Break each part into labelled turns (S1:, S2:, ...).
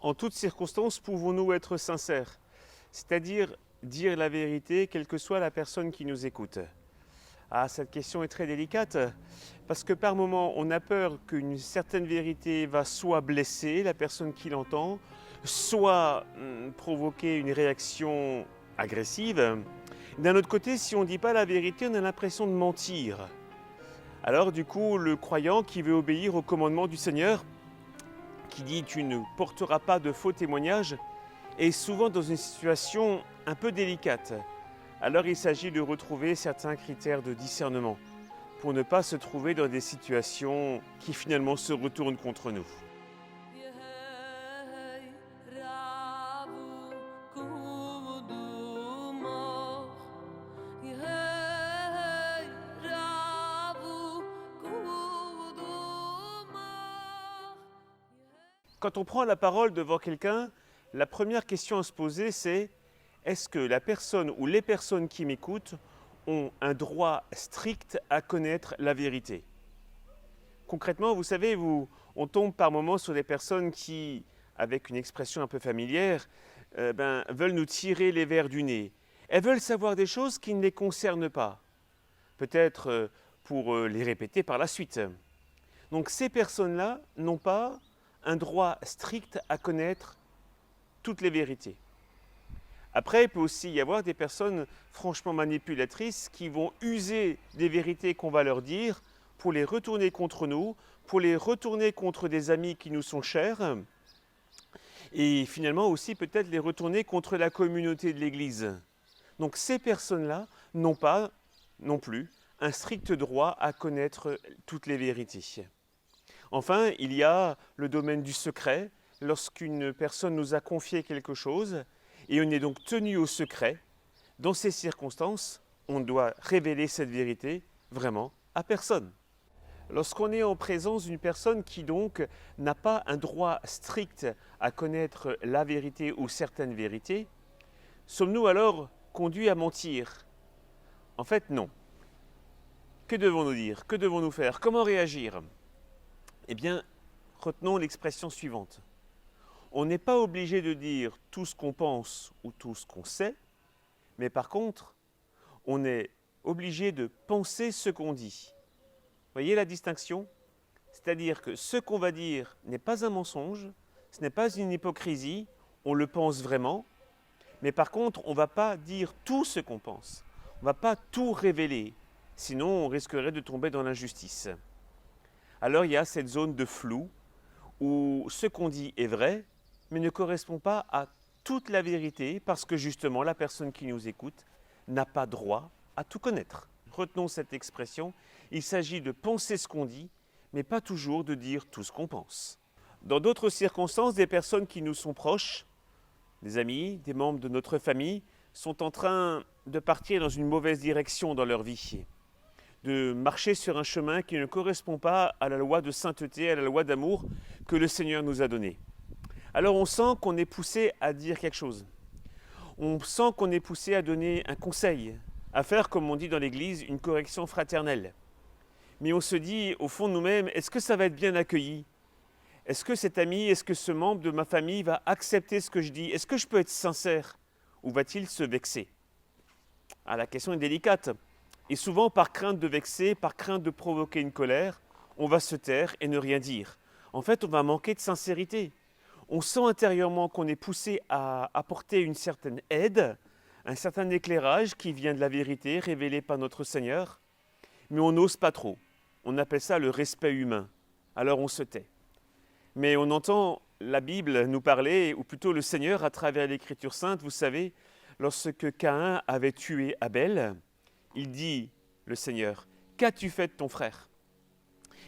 S1: En toutes circonstances, pouvons-nous être sincères? C'est-à-dire dire la vérité, quelle que soit la personne qui nous écoute. Ah, cette question est très délicate, parce que par moment, on a peur qu'une certaine vérité va soit blesser la personne qui l'entend, soit provoquer une réaction agressive. D'un autre côté, si on ne dit pas la vérité, on a l'impression de mentir. Alors du coup, le croyant qui veut obéir au commandement du Seigneur, qui dit « tu ne porteras pas de faux témoignages », est souvent dans une situation un peu délicate. Alors il s'agit de retrouver certains critères de discernement pour ne pas se trouver dans des situations qui finalement se retournent contre nous. Quand on prend la parole devant quelqu'un, la première question à se poser, c'est est-ce que la personne ou les personnes qui m'écoutent ont un droit strict à connaître la vérité? Concrètement, vous savez, on tombe par moments sur des personnes qui, avec une expression un peu familière, veulent nous tirer les vers du nez. Elles veulent savoir des choses qui ne les concernent pas, peut-être pour les répéter par la suite. Donc ces personnes-là n'ont pas un droit strict à connaître toutes les vérités. Après, il peut aussi y avoir des personnes franchement manipulatrices qui vont user des vérités qu'on va leur dire pour les retourner contre nous, pour les retourner contre des amis qui nous sont chers, et finalement aussi peut-être les retourner contre la communauté de l'Église. Donc ces personnes-là n'ont pas non plus un strict droit à connaître toutes les vérités. Enfin, il y a le domaine du secret, lorsqu'une personne nous a confié quelque chose, et on est donc tenu au secret. Dans ces circonstances, on doit révéler cette vérité vraiment à personne. Lorsqu'on est en présence d'une personne qui donc n'a pas un droit strict à connaître la vérité ou certaines vérités, sommes-nous alors conduits à mentir? En fait, non. Que devons-nous dire? Que devons-nous faire? Comment réagir? Eh bien, retenons l'expression suivante. On n'est pas obligé de dire tout ce qu'on pense ou tout ce qu'on sait, mais par contre, on est obligé de penser ce qu'on dit. Voyez la distinction? C'est-à-dire que ce qu'on va dire n'est pas un mensonge, ce n'est pas une hypocrisie, on le pense vraiment, mais par contre, on ne va pas dire tout ce qu'on pense. On ne va pas tout révéler, sinon on risquerait de tomber dans l'injustice. Alors il y a cette zone de flou où ce qu'on dit est vrai, mais ne correspond pas à toute la vérité parce que justement la personne qui nous écoute n'a pas droit à tout connaître. Retenons cette expression, il s'agit de penser ce qu'on dit, mais pas toujours de dire tout ce qu'on pense. Dans d'autres circonstances, des personnes qui nous sont proches, des amis, des membres de notre famille, sont en train de partir dans une mauvaise direction dans leur vie, de marcher sur un chemin qui ne correspond pas à la loi de sainteté, à la loi d'amour que le Seigneur nous a donnée. Alors on sent qu'on est poussé à dire quelque chose. On sent qu'on est poussé à donner un conseil, à faire, comme on dit dans l'Église, une correction fraternelle. Mais on se dit, au fond de nous-mêmes, est-ce que ça va être bien accueilli? Est-ce que cet ami, est-ce que ce membre de ma famille va accepter ce que je dis? Est-ce que je peux être sincère? Ou va-t-il se vexer? Ah, la question est délicate. Et souvent, par crainte de vexer, par crainte de provoquer une colère, on va se taire et ne rien dire. En fait, on va manquer de sincérité. On sent intérieurement qu'on est poussé à apporter une certaine aide, un certain éclairage qui vient de la vérité révélée par notre Seigneur, mais on n'ose pas trop. On appelle ça le respect humain. Alors on se tait. Mais on entend la Bible nous parler, ou plutôt le Seigneur à travers l'Écriture sainte, vous savez, lorsque Caïn avait tué Abel, il dit, le Seigneur, qu'as-tu fait de ton frère?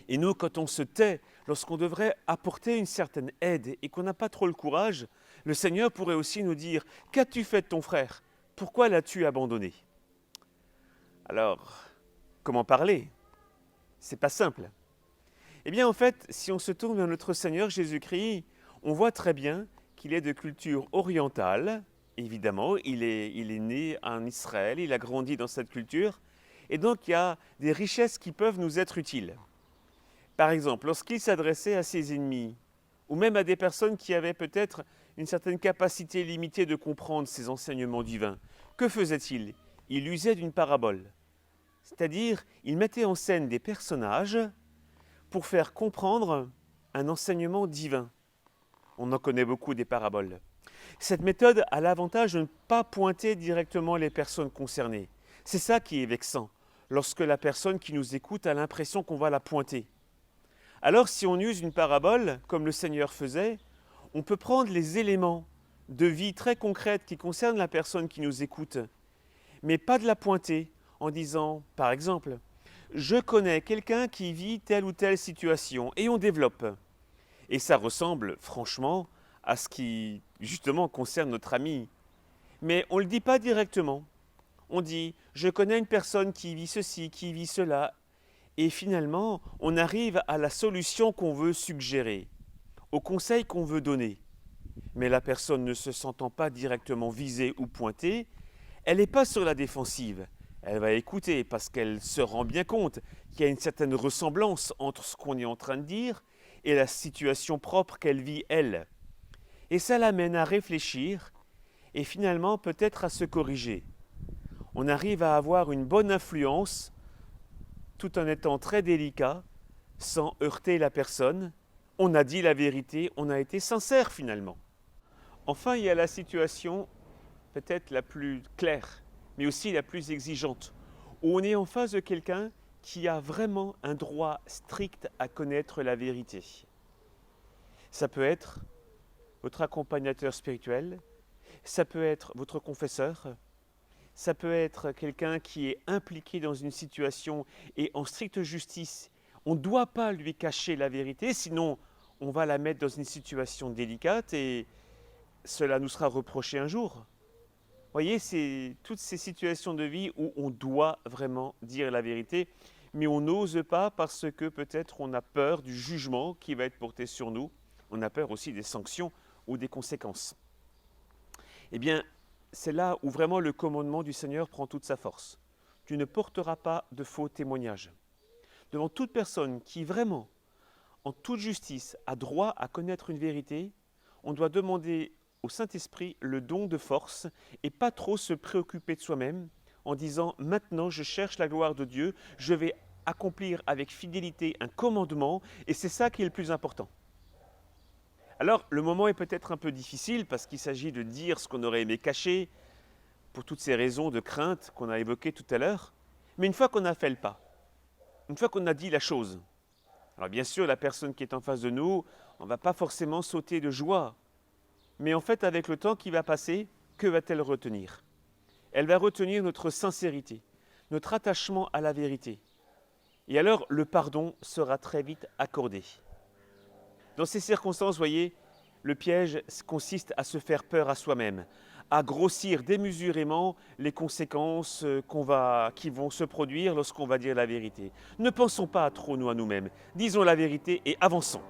S1: Et nous, quand on se tait, lorsqu'on devrait apporter une certaine aide et qu'on n'a pas trop le courage, le Seigneur pourrait aussi nous dire, qu'as-tu fait de ton frère? Pourquoi l'as-tu abandonné? Alors, comment parler? C'est pas simple. Eh bien, en fait, si on se tourne vers notre Seigneur Jésus-Christ, on voit très bien qu'il est de culture orientale. Évidemment, il est né en Israël, il a grandi dans cette culture. Et donc, il y a des richesses qui peuvent nous être utiles. Par exemple, lorsqu'il s'adressait à ses ennemis, ou même à des personnes qui avaient peut-être une certaine capacité limitée de comprendre ces enseignements divins. Que faisait-il? Il usait d'une parabole. C'est-à-dire, il mettait en scène des personnages pour faire comprendre un enseignement divin. On en connaît beaucoup des paraboles. Cette méthode a l'avantage de ne pas pointer directement les personnes concernées. C'est ça qui est vexant, lorsque la personne qui nous écoute a l'impression qu'on va la pointer. Alors si on use une parabole, comme le Seigneur faisait, on peut prendre les éléments de vie très concrètes qui concernent la personne qui nous écoute, mais pas de la pointer en disant, par exemple, « Je connais quelqu'un qui vit telle ou telle situation » et on développe. Et ça ressemble, franchement, à ce qui, justement, concerne notre ami. Mais on ne le dit pas directement. On dit « Je connais une personne qui vit ceci, qui vit cela ». Et finalement, on arrive à la solution qu'on veut suggérer, au conseil qu'on veut donner. Mais la personne ne se sentant pas directement visée ou pointée, elle n'est pas sur la défensive. Elle va écouter parce qu'elle se rend bien compte qu'il y a une certaine ressemblance entre ce qu'on est en train de dire et la situation propre qu'elle vit elle. Et ça l'amène à réfléchir et finalement peut-être à se corriger. On arrive à avoir une bonne influence tout en étant très délicat, sans heurter la personne. On a dit la vérité, on a été sincère finalement. Enfin, il y a la situation peut-être la plus claire, mais aussi la plus exigeante, où on est en face de quelqu'un qui a vraiment un droit strict à connaître la vérité. Ça peut être votre accompagnateur spirituel, ça peut être votre confesseur, ça peut être quelqu'un qui est impliqué dans une situation et en stricte justice. On ne doit pas lui cacher la vérité, sinon on va la mettre dans une situation délicate et cela nous sera reproché un jour. Vous voyez, c'est toutes ces situations de vie où on doit vraiment dire la vérité, mais on n'ose pas parce que peut-être on a peur du jugement qui va être porté sur nous. On a peur aussi des sanctions ou des conséquences. Eh bien, c'est là où vraiment le commandement du Seigneur prend toute sa force. Tu ne porteras pas de faux témoignages. Devant toute personne qui vraiment, en toute justice, a droit à connaître une vérité, on doit demander au Saint-Esprit le don de force et pas trop se préoccuper de soi-même en disant « Maintenant, je cherche la gloire de Dieu, je vais accomplir avec fidélité un commandement et c'est ça qui est le plus important. » Alors, le moment est peut-être un peu difficile parce qu'il s'agit de dire ce qu'on aurait aimé cacher pour toutes ces raisons de crainte qu'on a évoquées tout à l'heure. Mais une fois qu'on a fait le pas, une fois qu'on a dit la chose, alors bien sûr, la personne qui est en face de nous, on ne va pas forcément sauter de joie. Mais en fait, avec le temps qui va passer, que va-t-elle retenir? Elle va retenir notre sincérité, notre attachement à la vérité. Et alors, le pardon sera très vite accordé. Dans ces circonstances, voyez, le piège consiste à se faire peur à soi-même, à grossir démesurément les conséquences qui vont se produire lorsqu'on va dire la vérité. Ne pensons pas trop nous à nous-mêmes, disons la vérité et avançons.